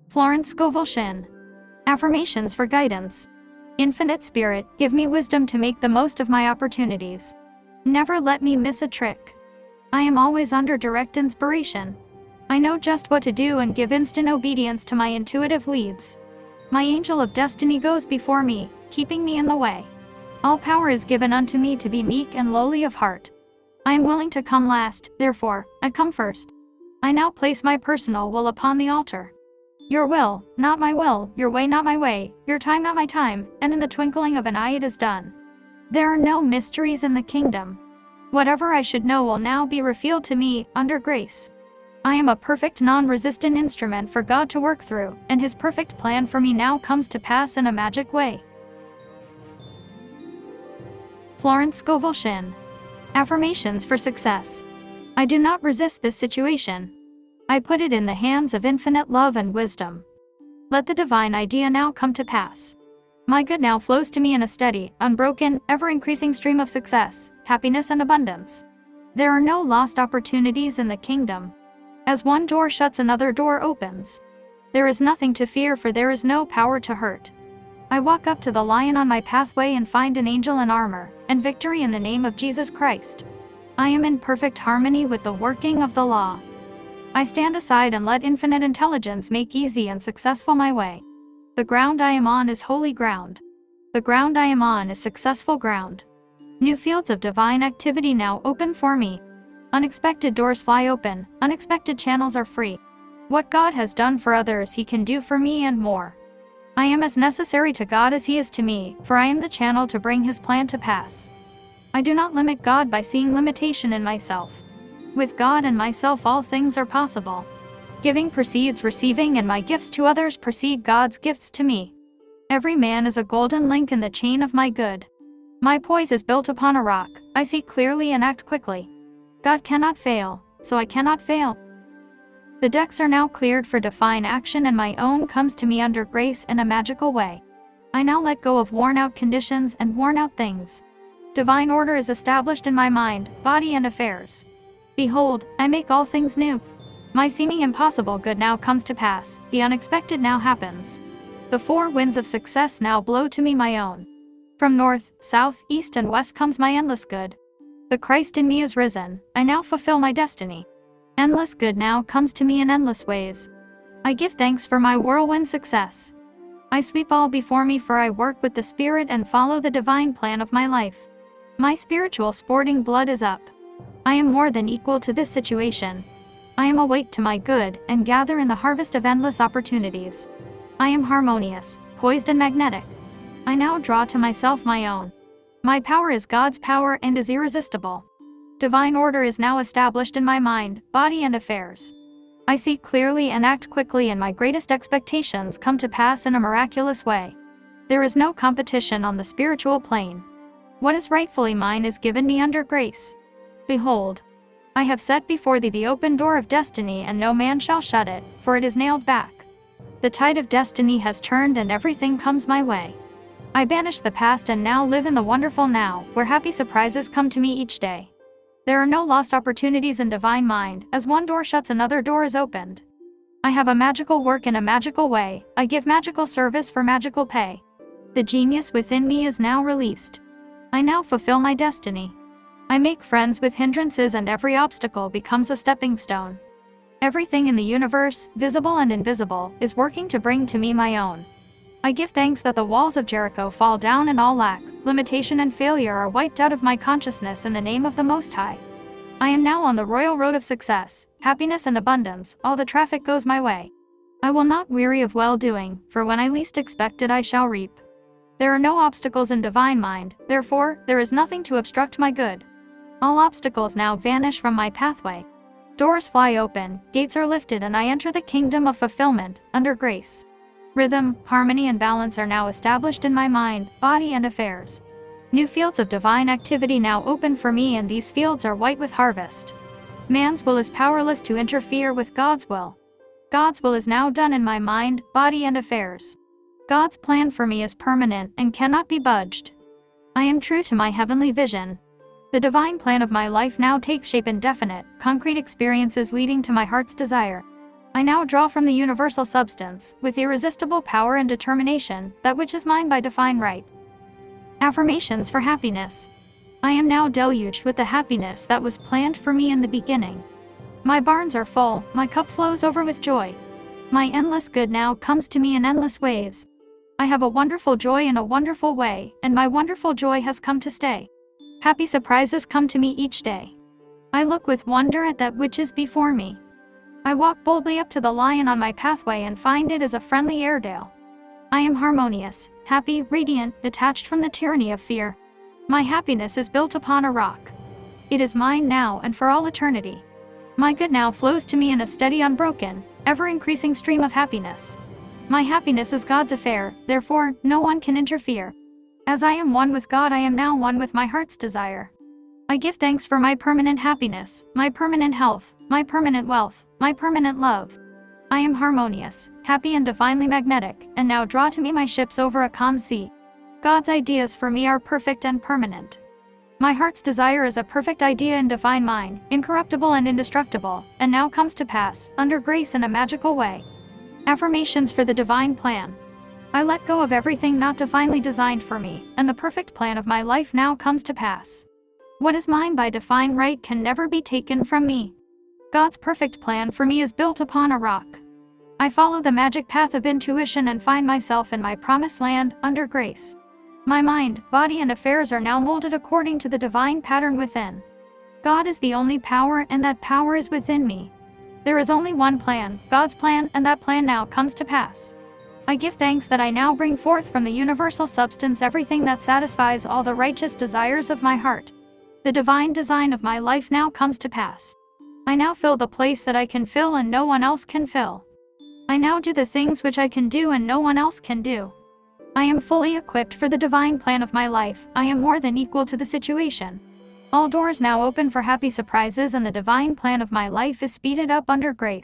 Florence Shin. Affirmations for guidance. Infinite Spirit, give me wisdom to make the most of my opportunities. Never let me miss a trick. I am always under direct inspiration. I know just what to do and give instant obedience to my intuitive leads. My angel of destiny goes before me, keeping me in the way. All power is given unto me to be meek and lowly of heart. I am willing to come last, therefore, I come first. I now place my personal will upon the altar. Your will, not my will, your way, not my way, your time, not my time, and in the twinkling of an eye it is done. There are no mysteries in the kingdom. Whatever I should know will now be revealed to me, under grace. I am a perfect non-resistant instrument for God to work through, and His perfect plan for me now comes to pass in a magic way. Florence Shin. Affirmations for success. I do not resist this situation. I put it in the hands of infinite love and wisdom. Let the divine idea now come to pass. My good now flows to me in a steady, unbroken, ever-increasing stream of success, happiness and abundance. There are no lost opportunities in the kingdom. As one door shuts, another door opens. There is nothing to fear, for there is no power to hurt. I walk up to the lion on my pathway and find an angel in armor, and victory in the name of Jesus Christ. I am in perfect harmony with the working of the law. I stand aside and let infinite intelligence make easy and successful my way. The ground I am on is holy ground. The ground I am on is successful ground. New fields of divine activity now open for me. Unexpected doors fly open, unexpected channels are free. What God has done for others He can do for me and more. I am as necessary to God as He is to me, for I am the channel to bring His plan to pass. I do not limit God by seeing limitation in myself. With God and myself all things are possible. Giving precedes receiving, and my gifts to others precede God's gifts to me. Every man is a golden link in the chain of my good. My poise is built upon a rock, I see clearly and act quickly. God cannot fail, so I cannot fail. The decks are now cleared for divine action, and my own comes to me under grace in a magical way. I now let go of worn-out conditions and worn-out things. Divine order is established in my mind, body and affairs. Behold, I make all things new. My seeming impossible good now comes to pass, the unexpected now happens. The four winds of success now blow to me my own. From north, south, east and west comes my endless good. The Christ in me is risen, I now fulfill my destiny. Endless good now comes to me in endless ways. I give thanks for my whirlwind success. I sweep all before me, for I work with the Spirit and follow the divine plan of my life. My spiritual sporting blood is up. I am more than equal to this situation. I am awake to my good, and gather in the harvest of endless opportunities. I am harmonious, poised and magnetic. I now draw to myself my own. My power is God's power and is irresistible. Divine order is now established in my mind, body and affairs. I see clearly and act quickly, and my greatest expectations come to pass in a miraculous way. There is no competition on the spiritual plane. What is rightfully mine is given me under grace. Behold, I have set before thee the open door of destiny, and no man shall shut it, for it is nailed back. The tide of destiny has turned, and everything comes my way. I banish the past and now live in the wonderful now, where happy surprises come to me each day. There are no lost opportunities in divine mind. As one door shuts, another door is opened. I have a magical work in a magical way. I give magical service for magical pay. The genius within me is now released. I now fulfill my destiny. I make friends with hindrances, and every obstacle becomes a stepping stone. Everything in the universe, visible and invisible, is working to bring to me my own. I give thanks that the walls of Jericho fall down, and all lack, limitation and failure are wiped out of my consciousness in the name of the Most High. I am now on the royal road of success, happiness and abundance. All the traffic goes my way. I will not weary of well-doing, for when I least expect it I shall reap. There are no obstacles in divine mind, therefore, there is nothing to obstruct my good. All obstacles now vanish from my pathway. Doors fly open, gates are lifted, and I enter the kingdom of fulfillment, under grace. Rhythm, harmony and balance are now established in my mind, body and affairs. New fields of divine activity now open for me, and these fields are white with harvest. Man's will is powerless to interfere with God's will. God's will is now done in my mind, body and affairs. God's plan for me is permanent and cannot be budged. I am true to my heavenly vision. The divine plan of my life now takes shape in definite, concrete experiences leading to my heart's desire. I now draw from the universal substance, with irresistible power and determination, that which is mine by divine right. Affirmations for happiness. I am now deluged with the happiness that was planned for me in the beginning. My barns are full, my cup flows over with joy. My endless good now comes to me in endless ways. I have a wonderful joy in a wonderful way, and my wonderful joy has come to stay. Happy surprises come to me each day. I look with wonder at that which is before me. I walk boldly up to the lion on my pathway and find it as a friendly Airedale. I am harmonious, happy, radiant, detached from the tyranny of fear. My happiness is built upon a rock. It is mine now and for all eternity. My good now flows to me in a steady, unbroken, ever-increasing stream of happiness. My happiness is God's affair, therefore, no one can interfere. As I am one with God, I am now one with my heart's desire. I give thanks for my permanent happiness, my permanent health, my permanent wealth, my permanent love. I am harmonious, happy and divinely magnetic, and now draw to me my ships over a calm sea. God's ideas for me are perfect and permanent. My heart's desire is a perfect idea in divine mind, incorruptible and indestructible, and now comes to pass, under grace in a magical way. Affirmations for the divine plan. I let go of everything not divinely designed for me, and the perfect plan of my life now comes to pass. What is mine by divine right can never be taken from me. God's perfect plan for me is built upon a rock. I follow the magic path of intuition and find myself in my promised land, under grace. My mind, body and affairs are now molded according to the divine pattern within. God is the only power, and that power is within me. There is only one plan, God's plan, and that plan now comes to pass. I give thanks that I now bring forth from the universal substance everything that satisfies all the righteous desires of my heart. The divine design of my life now comes to pass. I now fill the place that I can fill and no one else can fill. I now do the things which I can do and no one else can do. I am fully equipped for the divine plan of my life. I am more than equal to the situation. All doors now open for happy surprises, and the divine plan of my life is speeded up under grace.